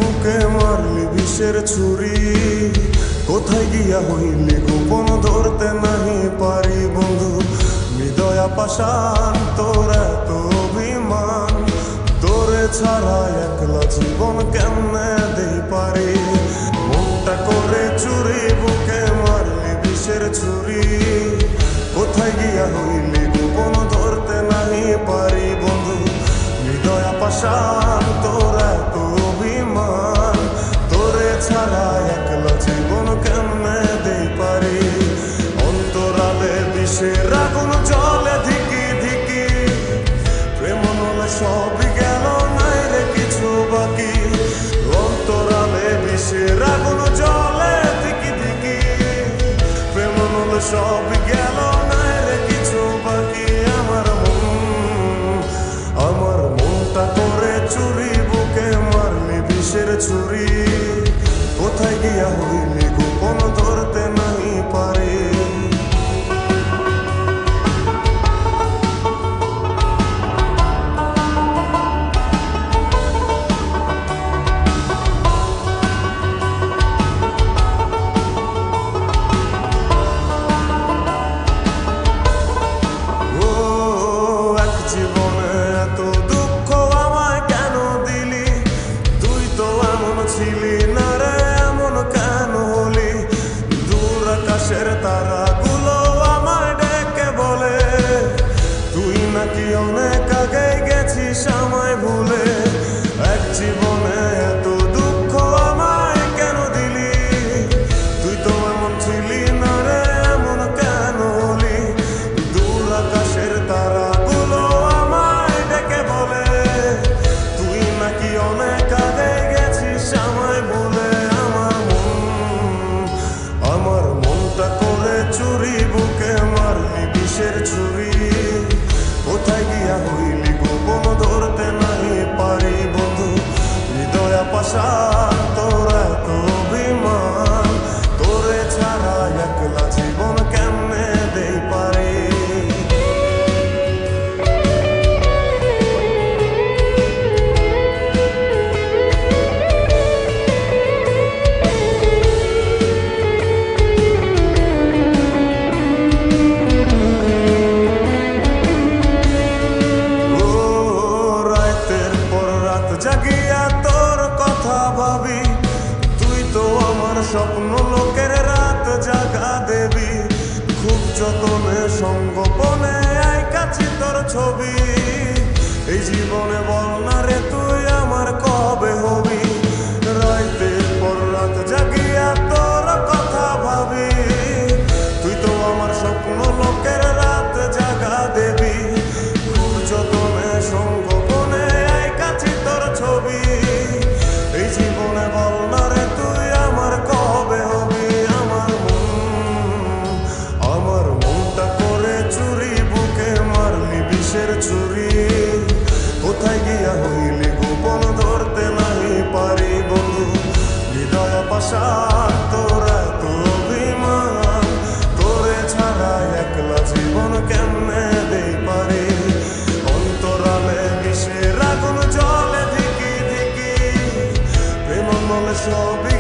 বুকে মারলি বিষের ছুরি, কোথায় গিয়া হইলি গোপন ধরতে নাহি পারি বন্ধু। হৃদয়া পাষাণ তোর এত অভিমান, তোরে ছাড়া একলা জীবন কেমনে দেই পারি। মনটা করে চুরি বুকে মারলি বিষের ছুরি, কোথায় গিয়া হইলি গোপন ধরতে নাহি পারি বন্ধু। হৃদয়া পাষাণ তোর এত অভিমান, তোরে ছাড়া একলা জীবন কেমনে দেই পারি। অন্তরালে বিষের আগুন জ্বলে ধিকি ধিকি, প্রেম নলে সবই গেল নাই রে কিছু বাকি। অন্তরালে বিষের আগুন জ্বলে ধিকি ধিকি, প্রেম নলে সবই গেল নাই রে কিছু বাকি। আমার মনটা করে চুরি বুকে মারলি বিষের ছুরি, কোথায় গিয়া হইলি গোপন ধরতে নাহি পারি। তারাগুলো আমায় ডেকে বলে, তুই নাকি অনেক আগে গেছিস আমায় ভুলে। এক জীবনে এত দুঃখ আমায় কেন দিলি, তুই তো এমন ছিলি না রে এমন কেন হলি। দূর আকাশের তারাগুলো আমায় ডেকে বলে, তুই নাকি অনেক আগে গেছিস আমায় ভুলে। আমার মনটা করে চুরি বুকে মারলি বিষের ছুরি, কোথায় গিয়া হইলি গোপন ধরতে নাহি পারি বন্ধু। হৃদয়া পাষাণ তোর এত অভিমান, তোরে ছাড়া একলা জীবন কেমনে দেই পারি। জাগিয়া তোর কথা ভাবি, তুই তো আমার স্বপ্ন লোকের রাত জাগা দেবী। খুব যতনে সঙ্গোপনে আইকাছি তোর ছবি, এই জীবনে বল না রে তুই আমার কবে হবি। রাতের পর রাত জাগিয়া তোর কথা ভাবি, তুই তো আমার স্বপ্ন লোকের রাত জাগা দেবী। খুব যতনে সঙ্গোপনে আইকাছি তোর ছবি, এই জীবনে বল না রে তুই আমার কবে হবি। আমার মনটা করে চুরি বুকে মারলি বিষের ছুরি, কোথায় গিয়া হইলি গোপন ধরতে নাহি পারি বন্ধু। হৃদয়া পাষাণ তোর এত অভিমান, তোরে ছাড়া একলা জীবন কেমনে দেই পারি। অন্তরালে বিষের আগুন জ্বলে ধিকি ধিকি, প্রেম নলে সবই